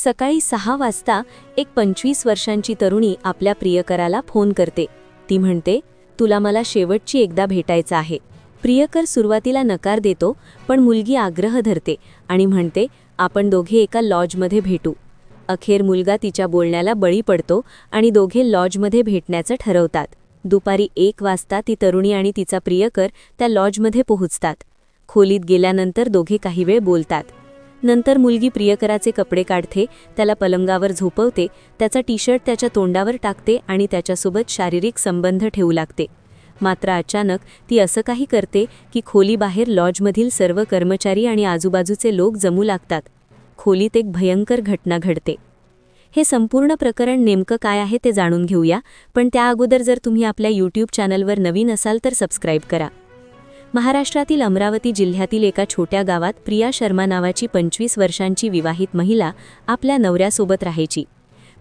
सकाळी 6 वाजता एक 25 वर्षांची तरुणी आपल्या प्रियकराला फोन करते. ती म्हणते, तुला मला शेवटची एकदा भेटायचं आहे. प्रियकर सुरुवातीला नकार देतो, पण मुलगी आग्रह धरते आणि म्हणते, आपण दोघे एका लॉजमध्ये भेटू. अखेर मुलगा तिच्या बोलण्याला बळी पडतो आणि दोघे लॉजमध्ये भेटण्याचं ठरवतात. दुपारी 1 वाजता ती तरुणी आणि तिचा प्रियकर त्या लॉजमध्ये पोहोचतात. खोलीत गेल्यानंतर दोघे काही वेळ बोलतात. नंतर मुलगी प्रियकराचे कपडे काढते, त्याला पलंगावर झोपवते, त्याचा टी-शर्ट त्याच्या तोंडावर टाकते आणि त्याच्यासोबत शारीरिक संबंध ठेवू लागते. मात्र अचानक ती असं काही करते की खोलीबाहेर लॉजमधील सर्व कर्मचारी आणि आजूबाजूचे लोक जमू लागतात. खोलीत एक भयंकर घटना घडते. हे संपूर्ण प्रकरण नेमकं काय आहे ते जाणून घेऊया, पण त्या अगोदर जर तुम्ही आपल्या YouTube चॅनलवर नवीन असाल तर सबस्क्राईब करा. महाराष्ट्रातील अमरावती जिल्ह्यातील एका छोट्या गावात प्रिया शर्मा नावाची 25 वर्षांची विवाहित महिला आपल्या नवऱ्यासोबत राहायची.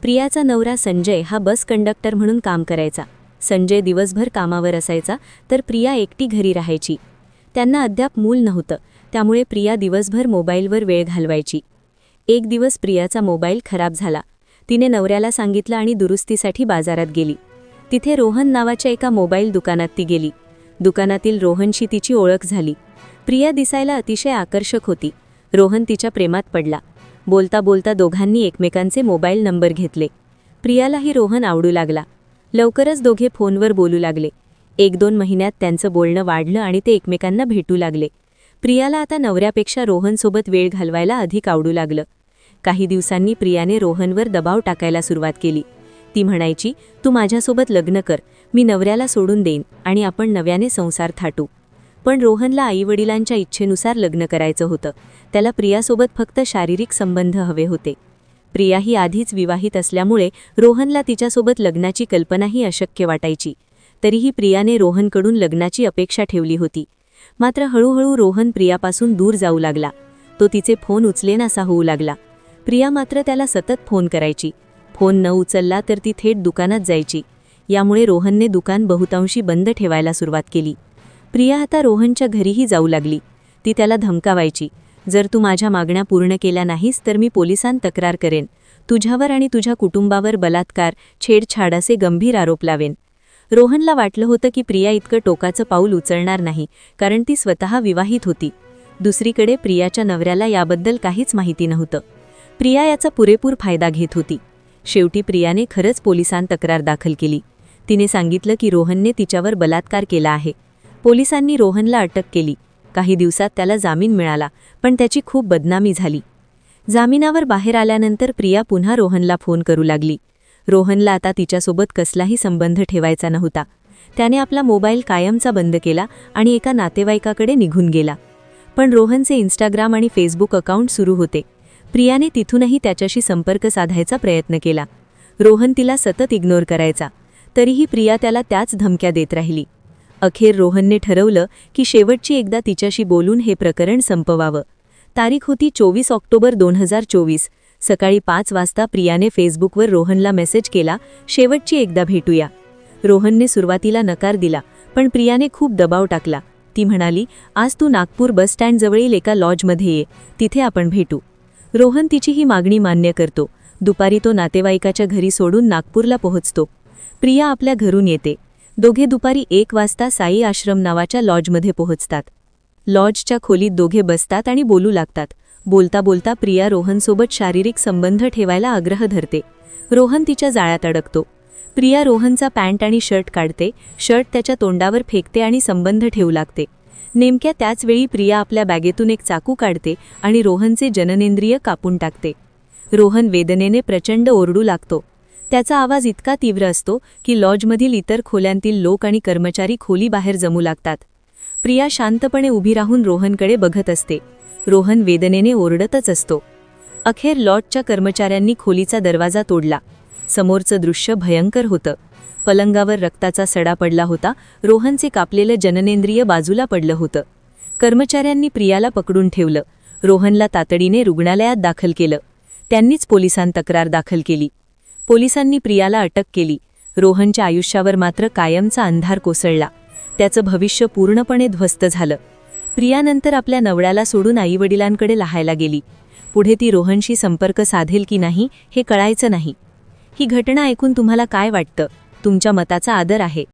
प्रियाचा नवरा संजय हा बस कंडक्टर म्हणून काम करायचा. संजय दिवसभर कामावर असायचा, तर प्रिया एकटी घरी राहायची. त्यांना अद्याप मूल नव्हतं, त्यामुळे प्रिया दिवसभर मोबाईलवर वेळ घालवायची. एक दिवस प्रियाचा मोबाईल खराब झाला. तिने नवऱ्याला सांगितलं आणि दुरुस्तीसाठी बाजारात गेली. तिथे रोहन नावाच्या एका मोबाईल दुकानात ती गेली. दुकानातील रोहनशी तिची ओळख झाली. प्रिया दिसायला अतिशय आकर्षक होती. रोहन तिच्या प्रेमात पडला. बोलता बोलता दोघांनी एकमेकांचे मोबाईल नंबर घेतले. प्रियालाही रोहन आवडू लागला. लवकरच दोघे फोनवर बोलू लागले. 1-2 महिन्यात त्यांचं बोलणं वाढलं आणि ते एकमेकांना भेटू लागले. प्रियाला आता नवऱ्यापेक्षा रोहनसोबत वेळ घालवायला अधिक आवडू लागलं. काही दिवसांनी प्रियाने रोहनवर दबाव टाकायला सुरुवात केली. ती म्हणायची, तू माझ्यासोबत लग्न कर, मी नवऱ्याला सोडून देईन आणि आपण नव्याने संसार थाटू. पण रोहनला आईवडिलांच्या इच्छेनुसार लग्न करायचं होतं. त्याला प्रियासोबत फक्त शारीरिक संबंध हवे होते. प्रिया ही आधीच विवाहित असल्यामुळे रोहनला तिच्यासोबत लग्नाची कल्पनाही अशक्य वाटायची. तरीही प्रियाने रोहनकडून लग्नाची अपेक्षा ठेवली होती. मात्र हळूहळू रोहन प्रियापासून दूर जाऊ लागला. तो तिचे फोन उचलेनासा होऊ लागला. प्रिया मात्र त्याला सतत फोन करायची. फोन न उचलला तर ती थेट दुकानात जायची. यामुळे रोहनने दुकान बहुतांशी बंद ठेवायला सुरुवात केली. प्रिया आता रोहनच्या घरीही जाऊ लागली. ती त्याला धमकावायची, जर तू माझ्या मागण्या पूर्ण केल्या नाहीस तर मी पोलिसांत तक्रार करेन. तुझ्यावर आणि तुझ्या कुटुंबावर बलात्कार, छेडछाड असे गंभीर आरोप लावेन. रोहनला वाटलं होतं की प्रिया इतकं टोकाचं पाऊल उचलणार नाही, कारण ती स्वतः विवाहित होती. दुसरीकडे प्रियाच्या नवऱ्याला याबद्दल काहीच माहिती नव्हतं. प्रिया याचा पुरेपूर फायदा घेत होती. शेवटी प्रियाने खरंच पोलिसांत तक्रार दाखल केली. तिने सांगितलं की रोहनने तिच्यावर बलात्कार केला आहे. पोलिसांनी रोहनला अटक केली. काही दिवसात त्याला जामीन मिळाला, पण त्याची खूप बदनामी झाली. जामिनावर बाहेर आल्यानंतर प्रिया पुन्हा रोहनला फोन करू लागली. रोहनला आता तिच्यासोबत कसलाही संबंध ठेवायचा नव्हता. त्याने आपला मोबाईल कायमचा बंद केला आणि एका नातेवाईकाकडे निघून गेला. पण रोहनचे इंस्टाग्राम आणि फेसबुक अकाउंट सुरू होते. प्रियाने तिथूनही त्याच्याशी संपर्क साधायचा प्रयत्न केला. रोहन तिला सतत इग्नोर करायचा. तरीही प्रिया त्याला त्याच धमक्या देत राहिली. अखेर रोहनने ठरवलं की शेवटची एकदा तिच्याशी बोलून हे प्रकरण संपवावं. तारीख होती 24 ऑक्टोबर 2024. सकाळी 5 वाजता प्रियाने फेसबुकवर रोहनला मेसेज केला, शेवटची एकदा भेटूया. रोहनने सुरुवातीला नकार दिला, पण प्रियाने खूप दबाव टाकला. ती म्हणाली, आज तू नागपूर बस स्टँडजवळील एका लॉजमध्ये ये, तिथे आपण भेटू. रोहन तिची ही मागणी मान्य करतो. दुपारी तो नातेवाईकाच्या घरी सोडून नागपूरला पोहोचतो. प्रिया आपल्या घरून येते. दोघे दुपारी 1 वाजता साई आश्रम नावाच्या लॉजमध्ये पोहोचतात. लॉजच्या खोलीत दोघे बसतात आणि बोलू लागतात. बोलता बोलता प्रिया रोहनसोबत शारीरिक संबंध ठेवायला आग्रह धरते. रोहन तिच्या जाळ्यात अडकतो. प्रिया रोहनचा पॅन्ट आणि शर्ट काढते, शर्ट त्याच्या तोंडावर फेकते आणि संबंध ठेवू लागते. नेमक्या त्याचवेळी प्रिया आपल्या बॅगेतून एक चाकू काढते आणि रोहनचे जननेंद्रिय कापून टाकते. रोहन वेदनेने प्रचंड ओरडू लागतो. त्याचा आवाज इतका तीव्र असतो की लॉजमधील इतर खोल्यांतील लोक आणि कर्मचारी खोलीबाहेर जमू लागतात. प्रिया शांतपणे उभी राहून रोहनकडे बघत असते. रोहन वेदनेने ओरडतच असतो. अखेर लॉजच्या कर्मचाऱ्यांनी खोलीचा दरवाजा तोडला. समोरचं दृश्य भयंकर होतं. पलंगावर रक्ताचा सडा पडला होता. रोहनचे कापलेलं जननेंद्रिय बाजूला पडलं होतं. कर्मचाऱ्यांनी प्रियाला पकडून ठेवलं. रोहनला तातडीने रुग्णालयात दाखल केलं. त्यांनीच पोलिसांत तक्रार दाखल केली. पोलिसांनी प्रियाला अटक केली. रोहनच्या आयुष्यावर मात्र कायमचा अंधार कोसळला. त्याचं भविष्य पूर्णपणे ध्वस्त झालं. प्रियानंतर आपल्या नवऱ्याला सोडून आईवडिलांकडे राहायला गेली. पुढे ती रोहनशी संपर्क साधेल की नाही हे कळायचं नाही. ही घटना ऐकून तुम्हाला काय वाटतं? तुमच्या मताचा आदर आहे.